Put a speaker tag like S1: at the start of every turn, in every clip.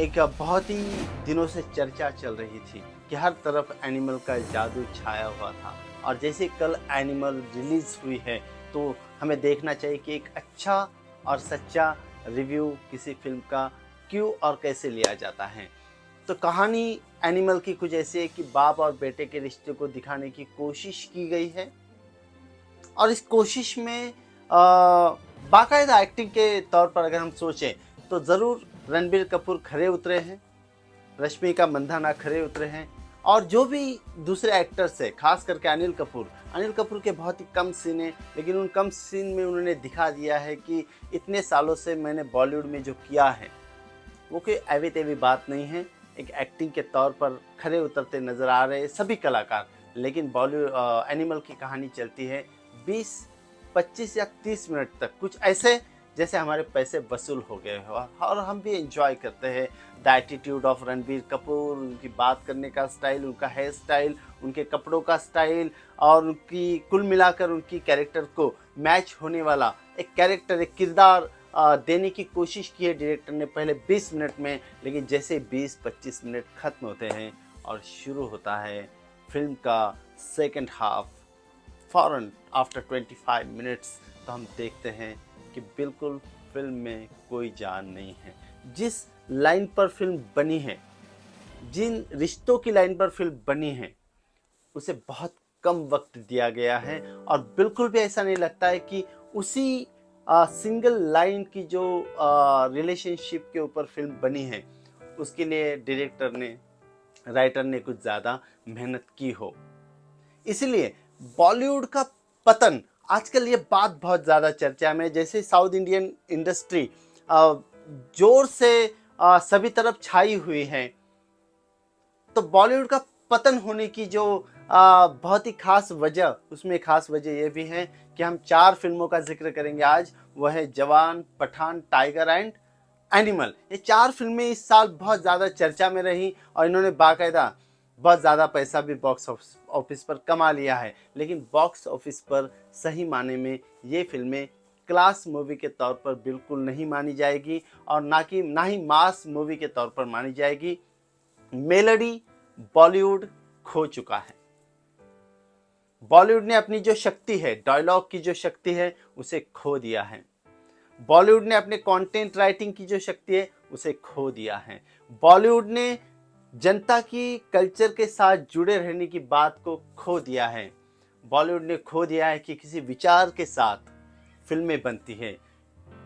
S1: एक बहुत ही दिनों से चर्चा चल रही थी कि हर तरफ एनिमल का जादू छाया हुआ था। और जैसे कल एनिमल रिलीज हुई है तो हमें देखना चाहिए कि एक अच्छा और सच्चा रिव्यू किसी फिल्म का क्यों और कैसे लिया जाता है। तो कहानी एनिमल की कुछ ऐसी है कि बाप और बेटे के रिश्ते को दिखाने की कोशिश की गई है। और इस कोशिश में बाकायदा एक्टिंग के तौर पर अगर हम सोचें तो ज़रूर रणबीर कपूर खरे उतरे हैं, रश्मिका मंदाना खरे उतरे हैं, और जो भी दूसरे एक्टर्स हैं, खास करके अनिल कपूर के बहुत ही कम सीन हैं, लेकिन उन कम सीन में उन्होंने दिखा दिया है कि इतने सालों से मैंने बॉलीवुड में जो किया है वो कोई एवी तेवी बात नहीं है। एक एक्टिंग के तौर पर खरे उतरते नज़र आ रहे सभी कलाकार। लेकिन बॉलीवुड एनिमल की कहानी चलती है 20, 25 या 30 मिनट तक, कुछ ऐसे जैसे हमारे पैसे वसूल हो गए हो और हम भी एंजॉय करते हैं the attitude of Ranbir Kapoor, उनकी बात करने का स्टाइल, उनका हेयर स्टाइल, उनके कपड़ों का स्टाइल, और उनकी कुल मिलाकर उनकी कैरेक्टर को मैच होने वाला एक कैरेक्टर, एक किरदार देने की कोशिश की है डायरेक्टर ने पहले 20 मिनट में। लेकिन जैसे 20-25 मिनट ख़त्म होते हैं और शुरू होता है फिल्म का सेकंड हाफ, फ़ौरन आफ्टर 25 मिनट्स, तो हम देखते हैं कि बिल्कुल फिल्म में कोई जान नहीं है। जिस लाइन पर फिल्म बनी है, जिन रिश्तों की लाइन पर फिल्म बनी है, उसे बहुत कम वक्त दिया गया है। और बिल्कुल भी ऐसा नहीं लगता है कि उसी सिंगल लाइन की जो रिलेशनशिप के ऊपर फिल्म बनी है उसके लिए डायरेक्टर ने, राइटर ने कुछ ज़्यादा मेहनत की हो। इसलिए बॉलीवुड का पतन, आजकल ये बात बहुत ज़्यादा चर्चा में, जैसे साउथ इंडियन इंडस्ट्री जोर से सभी तरफ छाई हुई है, तो बॉलीवुड का पतन होने की जो बहुत ही खास वजह, उसमें खास वजह ये भी है कि हम 4 फिल्मों का जिक्र करेंगे आज। वह है जवान, पठान, टाइगर एंड एनिमल। ये 4 फिल्में इस साल बहुत ज़्यादा चर्चा में रही और इन्होंने बाकायदा बहुत ज़्यादा पैसा भी बॉक्स ऑफिस पर कमा लिया है। लेकिन बॉक्स ऑफिस पर सही माने में ये फिल्में क्लास मूवी के तौर पर बिल्कुल नहीं मानी जाएगी, और ना ही मास मूवी के तौर पर मानी जाएगी। मेलोडी बॉलीवुड खो चुका है। बॉलीवुड ने अपनी जो शक्ति है, डायलॉग की जो शक्ति है, उसे खो दिया है। बॉलीवुड ने अपने कंटेंट राइटिंग की जो शक्ति है उसे खो दिया है। बॉलीवुड ने जनता की कल्चर के साथ जुड़े रहने की बात को खो दिया है। बॉलीवुड ने खो दिया है कि किसी विचार के साथ फिल्में बनती है।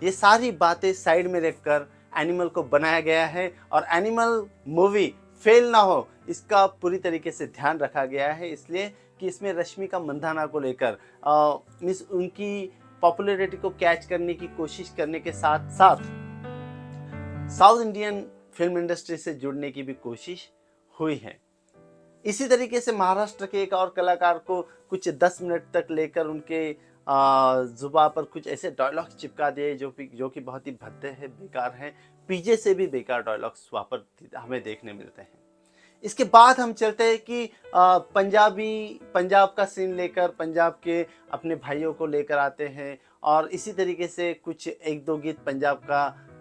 S1: ये सारी बातें साइड में रखकर एनिमल को बनाया गया है, और एनिमल मूवी फेल ना हो इसका पूरी तरीके से ध्यान रखा गया है, इसलिए कि इसमें रश्मिका मंदाना को लेकर मिस उनकी पॉपुलैरिटी को कैच करने की कोशिश करने के साथ साथ साउथ इंडियन फिल्म इंडस्ट्री से जुड़ने की भी कोशिश हुई है। इसी तरीके से महाराष्ट्र के एक और कलाकार को कुछ 10 मिनट तक लेकर उनके जुबा पर कुछ ऐसे डायलॉग्स चिपका दिए जो कि बहुत ही भद्दे हैं, बेकार हैं। पीजे से भी बेकार डायलॉग्स वहाँ पर हमें देखने मिलते हैं। इसके बाद हम चलते हैं कि पंजाब का सीन लेकर पंजाब के अपने भाइयों को लेकर आते हैं, और इसी तरीके से कुछ 1-2 गीत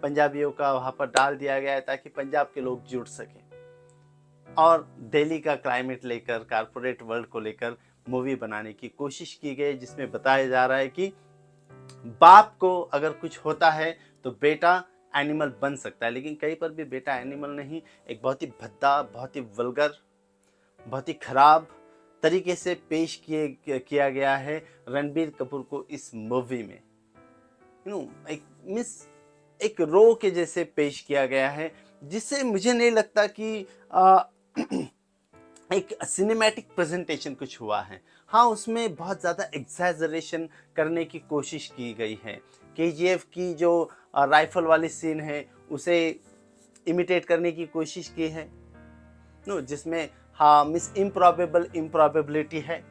S1: पंजाबियों का वहाँ पर डाल दिया गया है ताकि पंजाब के लोग जुड़ सकें। और दिल्ली का क्लाइमेट लेकर, कारपोरेट वर्ल्ड को लेकर मूवी बनाने की कोशिश की गई, जिसमें बताया जा रहा है कि बाप को अगर कुछ होता है तो बेटा एनिमल बन सकता है। लेकिन कहीं पर भी बेटा एनिमल नहीं, एक बहुत ही भद्दा, बहुत ही वल्गर, बहुत ही खराब तरीके से पेश किया गया है रणबीर कपूर को इस मूवी में। एक रो के जैसे पेश किया गया है, जिससे मुझे नहीं लगता कि एक सिनेमैटिक प्रेजेंटेशन कुछ हुआ है। हाँ, उसमें बहुत ज़्यादा एग्जैजरेशन करने की कोशिश की गई है। केजीएफ की जो राइफल वाली सीन है उसे इमिटेट करने की कोशिश की है, जिसमें हाँ मिस इम्प्रॉबेबिलिटी है,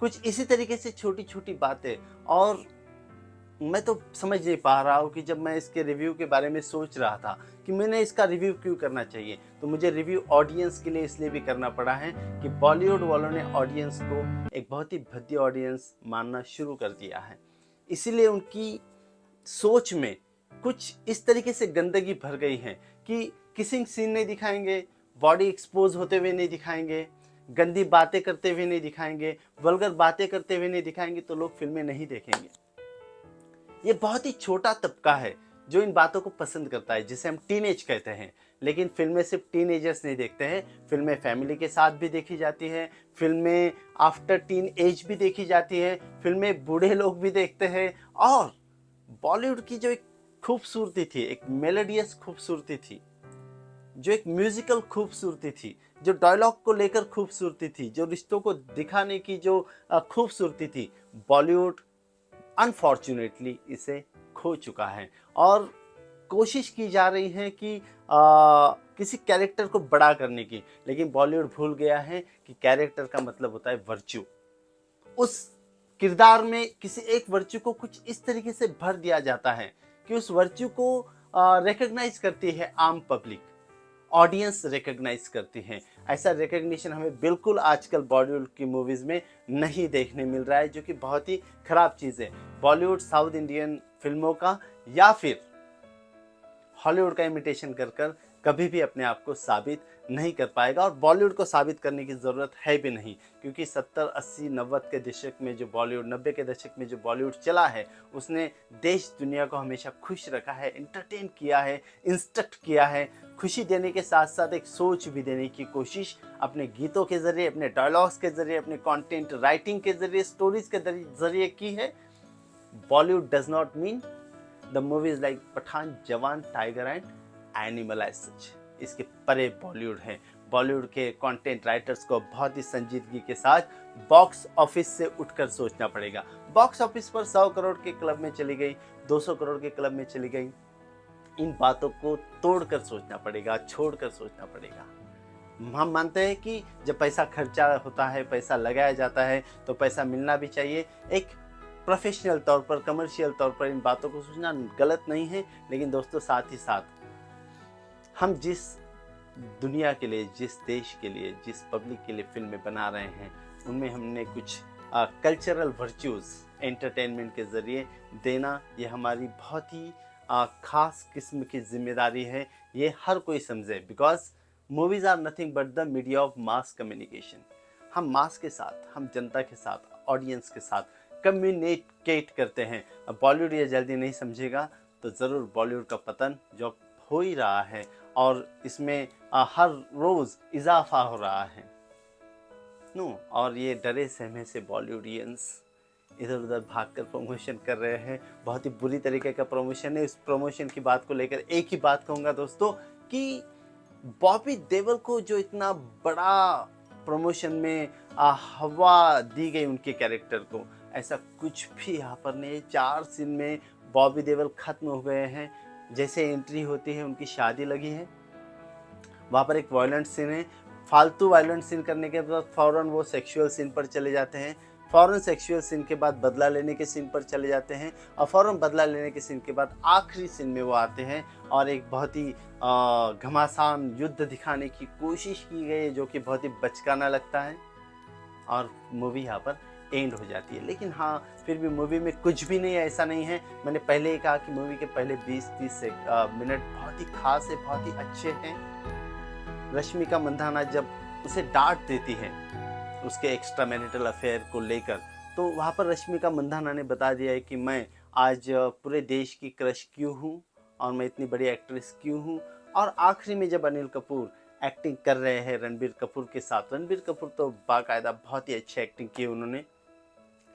S1: कुछ इसी तरीके से छोटी छोटी बातें। और मैं तो समझ नहीं पा रहा हूँ कि जब मैं इसके रिव्यू के बारे में सोच रहा था कि मैंने इसका रिव्यू क्यों करना चाहिए, तो मुझे रिव्यू ऑडियंस के लिए इसलिए भी करना पड़ा है कि बॉलीवुड वालों ने ऑडियंस को एक बहुत ही भद्दी ऑडियंस मानना शुरू कर दिया है। इसीलिए उनकी सोच में कुछ इस तरीके से गंदगी भर गई है कि किसिंग सीन नहीं दिखाएंगे, बॉडी एक्सपोज होते हुए नहीं दिखाएंगे, गंदी बातें करते हुए नहीं दिखाएंगे, वल्गर बातें करते हुए नहीं दिखाएंगे, तो लोग फिल्में नहीं देखेंगे। ये बहुत ही छोटा तबका है जो इन बातों को पसंद करता है, जिसे हम टीनेज कहते हैं। लेकिन फिल्में सिर्फ टीनेजर्स नहीं देखते हैं, फिल्में फैमिली के साथ भी देखी जाती है, फिल्में आफ्टर टीन एज भी देखी जाती है, फिल्में बूढ़े लोग भी देखते हैं। और बॉलीवुड की जो एक खूबसूरती थी, एक मेलोडियस खूबसूरती थी, जो एक म्यूजिकल खूबसूरती थी, जो डायलॉग को लेकर खूबसूरती थी, जो रिश्तों को दिखाने की जो खूबसूरती थी, बॉलीवुड अनफॉर्चुनेटली इसे खो चुका है। और कोशिश की जा रही है कि किसी कैरेक्टर को बड़ा करने की, लेकिन बॉलीवुड भूल गया है कि कैरेक्टर का मतलब होता है वर्च्यू। उस किरदार में किसी एक वर्च्यू को कुछ इस तरीके से भर दिया जाता है कि उस वर्च्यू को रिकग्नाइज करती है आम पब्लिक, ऑडियंस रिकग्नाइज करती है। ऐसा रिकग्निशन हमें बिल्कुल आजकल बॉलीवुड की मूवीज़ में नहीं देखने मिल रहा है, जो कि बहुत ही ख़राब चीज़ है। बॉलीवुड साउथ इंडियन फिल्मों का या फिर हॉलीवुड का इमिटेशन कर कर कभी भी अपने आप को साबित नहीं कर पाएगा, और बॉलीवुड को साबित करने की ज़रूरत है भी नहीं, क्योंकि 70, 80, 90 के दशक में जो बॉलीवुड, 90 के दशक में जो बॉलीवुड चला है, उसने देश दुनिया को हमेशा खुश रखा है, एंटरटेन किया है, इंस्ट्रक्ट किया है। खुशी देने के साथ साथ एक सोच भी देने की कोशिश अपने गीतों के ज़रिए, अपने डायलॉग्स के ज़रिए, अपने कंटेंट राइटिंग के ज़रिए, स्टोरीज के ज़रिए की है। Bollywood does not mean the movies like Pathaan, Jawan, Tiger and Animal as such. इसके परे बॉलीवुड है। बॉलीवुड के कंटेंट राइटर्स को बहुत ही संजीदगी के साथ बॉक्स ऑफिस से उठकर सोचना पड़ेगा। बॉक्स ऑफिस पर 100 करोड़ के क्लब में चली गई, 200 करोड़ के क्लब में चली गई, इन बातों को तोड़कर सोचना पड़ेगा, छोड़कर सोचना पड़ेगा। हम मानते हैं कि जब पैसा खर्चा होता है, पैसा लगाया जाता है, तो पैसा मिलना भी चाहिए। एक प्रोफेशनल तौर पर, कमर्शियल तौर पर इन बातों को सोचना गलत नहीं है। लेकिन दोस्तों, साथ ही साथ हम जिस दुनिया के लिए, जिस देश के लिए, जिस पब्लिक के लिए फिल्में बना रहे हैं, उनमें हमने कुछ कल्चरल वर्च्यूज़ एंटरटेनमेंट के ज़रिए देना, ये हमारी बहुत ही ख़ास किस्म की जिम्मेदारी है। ये हर कोई समझे, because movies are nothing but the media of mass communication. हम मास के साथ, हम जनता के साथ, ऑडियंस के साथ कम्युनिकेट करते हैं। अब बॉलीवुड ये जल्दी नहीं समझेगा तो ज़रूर बॉलीवुड का पतन जो हो ही रहा है, और इसमें हर रोज़ इजाफा हो रहा है और ये डरे सहमे से बॉलीवुडियंस इधर उधर भागकर प्रमोशन कर रहे हैं। बहुत ही बुरी तरीके का प्रमोशन है। इस प्रमोशन की बात को लेकर एक ही बात कहूँगा दोस्तों, कि बॉबी देओल को जो इतना बड़ा प्रमोशन में हवा दी गई उनके कैरेक्टर को, ऐसा कुछ भी यहाँ पर नहीं। 4 सीन में बॉबी देओल खत्म हो गए हैं। जैसे एंट्री होती है, उनकी शादी लगी है, वहाँ पर एक वायलेंट सीन है, फालतू वायलेंट सीन करने के बाद फ़ौरन वो सेक्सुअल सीन पर चले जाते हैं, फ़ौरन सेक्सुअल सीन के बाद बदला लेने के सीन पर चले जाते हैं, और फ़ौरन बदला लेने के सीन के बाद आखिरी सीन में वो आते हैं और एक बहुत ही घमासान युद्ध दिखाने की कोशिश की गई है, जो कि बहुत ही बचकाना लगता है, और मूवी यहाँ पर एंड हो जाती है। लेकिन हाँ, फिर भी मूवी में कुछ भी नहीं है, ऐसा नहीं है। मैंने पहले ही कहा कि मूवी के पहले 20-30 मिनट बहुत ही खास है, बहुत ही अच्छे हैं। रश्मिका मंदाना जब उसे डांट देती है उसके एक्स्ट्रा मैरिटल अफेयर को लेकर, तो वहाँ पर रश्मिका मंदाना ने बता दिया है कि मैं आज पूरे देश की क्रश क्यों हूँ और मैं इतनी बड़ी एक्ट्रेस क्यों हूँ। और आखिरी में जब अनिल कपूर एक्टिंग कर रहे हैं रणबीर कपूर के साथ, रणबीर कपूर तो बाकायदा बहुत ही अच्छी एक्टिंग की उन्होंने,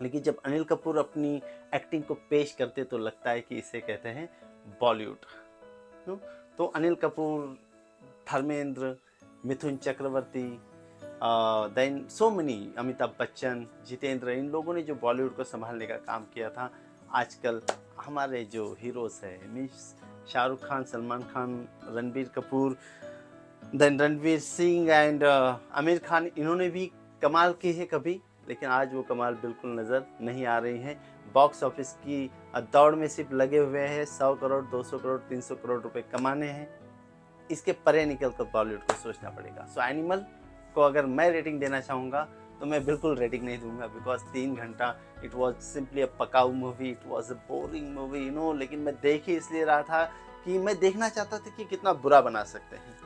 S1: लेकिन जब अनिल कपूर अपनी एक्टिंग को पेश करते तो लगता है कि इसे कहते हैं बॉलीवुड। तो Anil Kapoor, Dharmendra, Mithun Chakraborty, then so many, Amitabh Bachchan, Jitendra, इन लोगों ने जो बॉलीवुड को संभालने का काम किया था। आजकल हमारे जो हीरोज़ हैं, means Shahrukh Khan, Salman Khan, Ranbir Kapoor, then Ranveer Singh and Aamir Khan, इन्होंने भी कमाल की है कभी, लेकिन आज वो कमाल बिल्कुल नज़र नहीं आ रही हैं। बॉक्स ऑफिस की दौड़ में सिर्फ लगे हुए हैं 100 करोड़, 200 करोड़, 300 करोड़ रुपए कमाने हैं। इसके परे निकल कर बॉलीवुड को सोचना पड़ेगा। सो एनिमल को अगर मैं रेटिंग देना चाहूँगा तो मैं बिल्कुल रेटिंग नहीं दूंगा, बिकॉज 3 घंटा इट वॉज सिंपली अ पकाऊ movie, it was a boring movie लेकिन मैं देख ही इसलिए रहा था कि मैं देखना चाहता था कि कितना बुरा बना सकते हैं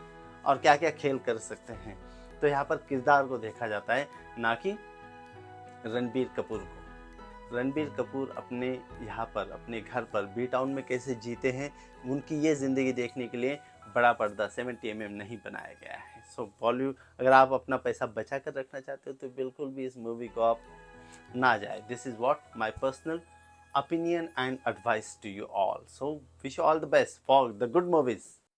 S1: और क्या क्या खेल कर सकते हैं। तो यहाँ पर किरदार को देखा जाता है, ना कि रणबीर कपूर को। रणबीर कपूर अपने यहाँ पर अपने घर पर बी टाउन में कैसे जीते हैं, उनकी ये ज़िंदगी देखने के लिए बड़ा पर्दा 70 नहीं बनाया गया है। सो बॉलीवुड, अगर आप अपना पैसा बचा कर रखना चाहते हो तो बिल्कुल भी इस मूवी को आप ना जाए। This is what my personal opinion and advice to you all. So wish you all the best for the good movies.